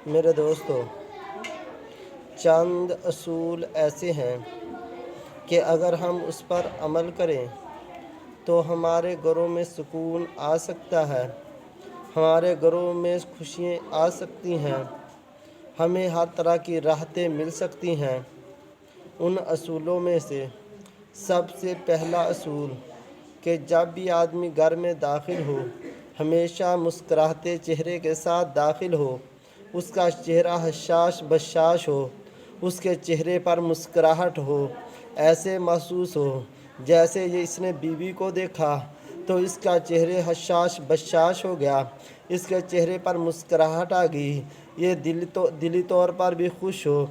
میرے دوستو، چند اصول ایسے ہیں کہ اگر ہم اس پر عمل کریں تو ہمارے گھروں میں سکون آ سکتا ہے، ہمارے گھروں میں خوشیاں آ سکتی ہیں، ہمیں ہر طرح کی راحتیں مل سکتی ہیں۔ ان اصولوں میں سے سب سے پہلا اصول کہ جب بھی آدمی گھر میں داخل ہو ہمیشہ مسکراہتے چہرے کے ساتھ داخل ہو، اس کا چہرہ حشاش بشاش ہو، اس کے چہرے پر مسکراہٹ ہو، ایسے محسوس ہو جیسے اس نے بیوی کو دیکھا تو اس کا چہرے حشاش بشاش ہو گیا، اس کے چہرے پر مسکراہٹ آ گئی، یہ دلی طور پر بھی خوش ہو۔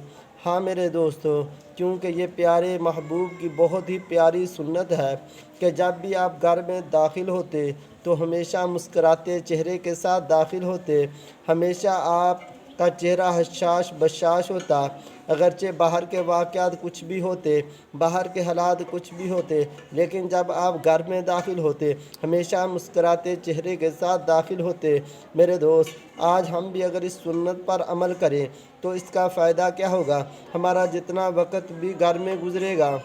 ہاں میرے دوستو، کیونکہ یہ پیارے محبوب کی بہت ہی پیاری سنت ہے کہ جب بھی آپ گھر میں داخل ہوتے تو ہمیشہ مسکراتے چہرے کے ساتھ داخل ہوتے، ہمیشہ آپ کا چہرہ حشاش بشاش ہوتا، اگرچہ باہر کے واقعات کچھ بھی ہوتے، باہر کے حالات کچھ بھی ہوتے، لیکن جب آپ گھر میں داخل ہوتے ہمیشہ مسکراتے چہرے کے ساتھ داخل ہوتے۔ میرے دوست، آج ہم بھی اگر اس سنت پر عمل کریں تو اس کا فائدہ کیا ہوگا؟ ہمارا جتنا وقت بھی گھر میں گزرے گا،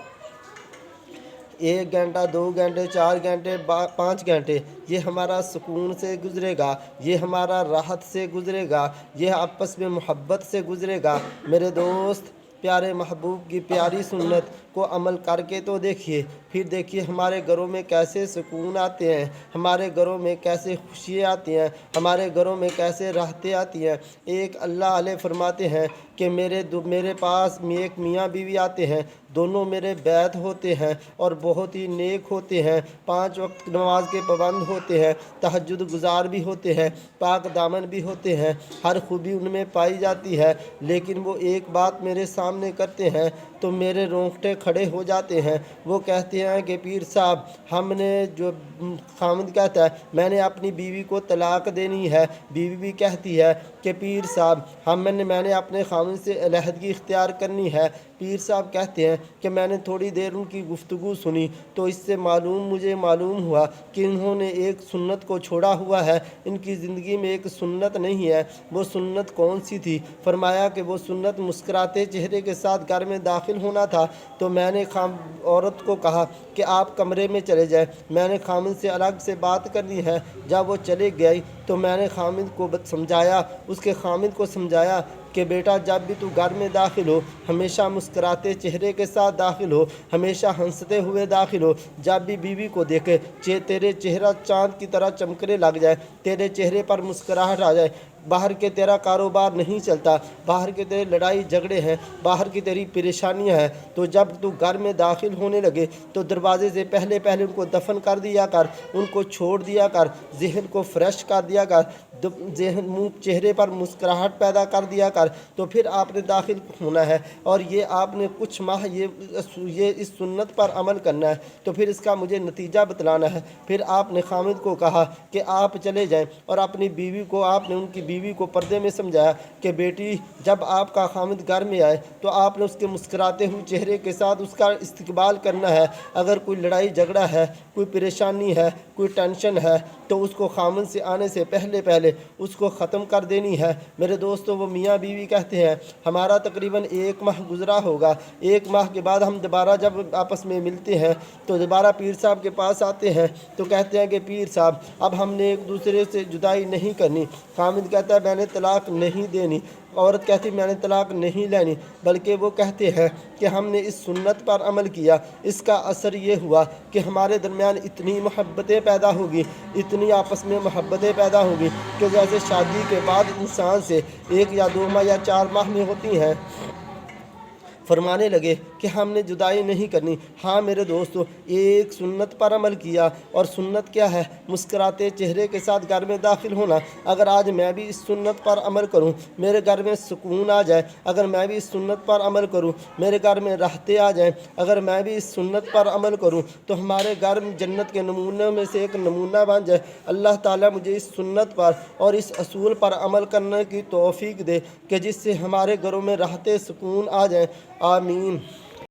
1 گھنٹہ 2 گھنٹے 4 گھنٹے 5 گھنٹے، یہ ہمارا سکون سے گزرے گا، یہ ہمارا راحت سے گزرے گا، یہ آپس میں محبت سے گزرے گا۔ میرے دوست، پیارے محبوب کی پیاری سنت کو عمل کر کے تو دیکھیے، پھر دیکھیے ہمارے گھروں میں کیسے سکون آتے ہیں، ہمارے گھروں میں کیسے خوشیاں آتی ہیں، ہمارے گھروں میں کیسے راحتیں آتی ہیں۔ ایک اللہ علیہ فرماتے ہیں کہ میرے پاس ایک میاں بیوی آتے ہیں، دونوں میرے بیت ہوتے ہیں اور بہت ہی نیک ہوتے ہیں، 5 وقت نماز کے پابند ہوتے ہیں، تہجد گزار بھی ہوتے ہیں، پاک دامن بھی ہوتے ہیں، ہر خوبی ان میں پائی جاتی ہے، لیکن وہ ایک بات میرے سامنے کرتے ہیں تو میرے رونگٹے کھڑے ہو جاتے ہیں۔ وہ کہتے ہیں کہ پیر صاحب، ہم نے جو خامد کہتا ہے میں نے اپنی بیوی کو طلاق دینی ہے، بیوی بھی کہتی ہے کہ پیر صاحب میں نے اپنے خامد سے علیحدگی اختیار کرنی ہے۔ پیر صاحب کہتے ہیں کہ میں نے تھوڑی دیر ان کی گفتگو سنی تو اس سے مجھے معلوم ہوا کہ انہوں نے ایک سنت کو چھوڑا ہوا ہے، ان کی زندگی میں ایک سنت نہیں ہے۔ وہ سنت کون سی تھی؟ فرمایا کہ وہ سنت مسکراتے چہرے کے ساتھ گھر میں داخل ہونا تھا۔ تو میں نے عورت کو کہا کہ آپ کمرے میں چلے جائیں، میں نے خامد سے الگ سے بات کرنی ہے۔ جب وہ چلے گئی تو میں نے خامد کو سمجھایا، اس کے خامد کو سمجھایا کہ بیٹا جب بھی تو گھر میں داخل ہو ہمیشہ مسکراتے چہرے کے ساتھ داخل ہو، ہمیشہ ہنستے ہوئے داخل ہو۔ جب بھی بیوی کو دیکھے تیرے چہرہ چاند کی طرح چمکنے لگ جائے، تیرے چہرے پر مسکراہٹ آ جائے۔ باہر کے تیرا کاروبار نہیں چلتا، باہر کے تیرے لڑائی جھگڑے ہیں، باہر کی تیری پریشانیاں ہیں، تو جب تو گھر میں داخل ہونے لگے تو دروازے سے پہلے ان کو دفن کر دیا کر، ان کو چھوڑ دیا کر، ذہن کو فریش کر دیا کر، چہرے پر مسکراہٹ پیدا کر دیا کر، تو پھر آپ نے داخل ہونا ہے۔ اور یہ آپ نے کچھ ماہ یہ اس سنت پر عمل کرنا ہے، تو پھر اس کا مجھے نتیجہ بتلانا ہے۔ پھر آپ نے خامد کو کہا کہ آپ چلے جائیں، اور اپنی بیوی کو آپ نے ان کی بیوی کو پردے میں سمجھایا کہ بیٹی جب آپ کا خامد گھر میں آئے تو آپ نے اس کے مسکراتے ہوئے چہرے کے ساتھ اس کا استقبال کرنا ہے۔ اگر کوئی لڑائی جھگڑا ہے، کوئی پریشانی ہے، کوئی ٹینشن ہے، تو اس کو خامد سے آنے سے پہلے اس کو ختم کر دینی ہے۔ میرے دوستو، وہ میاں بیوی کہتے ہیں ہمارا تقریباً 1 ماہ گزرا ہوگا، 1 ماہ کے بعد ہم دوبارہ جب آپس میں ملتے ہیں تو دوبارہ پیر صاحب کے پاس آتے ہیں تو کہتے ہیں کہ پیر صاحب اب ہم نے ایک دوسرے سے جدائی نہیں کرنی۔ خامد کہتا ہے میں نے طلاق نہیں دینی، عورت کہتی میں نے طلاق نہیں لینی، بلکہ وہ کہتے ہیں کہ ہم نے اس سنت پر عمل کیا، اس کا اثر یہ ہوا کہ ہمارے درمیان اتنی محبتیں پیدا ہوگی، اتنی آپس میں محبتیں پیدا ہوگی کہ جیسے شادی کے بعد انسان سے 1 یا 2 ماہ یا 4 ماہ میں ہوتی ہیں۔ فرمانے لگے کہ ہم نے جدائی نہیں کرنی۔ ہاں میرے دوستو، ایک سنت پر عمل کیا، اور سنت کیا ہے؟ مسکراتے چہرے کے ساتھ گھر میں داخل ہونا۔ اگر آج میں بھی اس سنت پر عمل کروں، میرے گھر میں سکون آ جائے، اگر میں بھی اس سنت پر عمل کروں میرے گھر میں راحتیں آ جائیں، اگر میں بھی اس سنت پر عمل کروں تو ہمارے گھر جنت کے نمونوں میں سے ایک نمونہ بن جائے۔ اللہ تعالیٰ مجھے اس سنت پر اور اس اصول پر عمل کرنے کی توفیق دے کہ جس سے ہمارے گھروں میں راحتیں سکون آ جائیں۔ آمین۔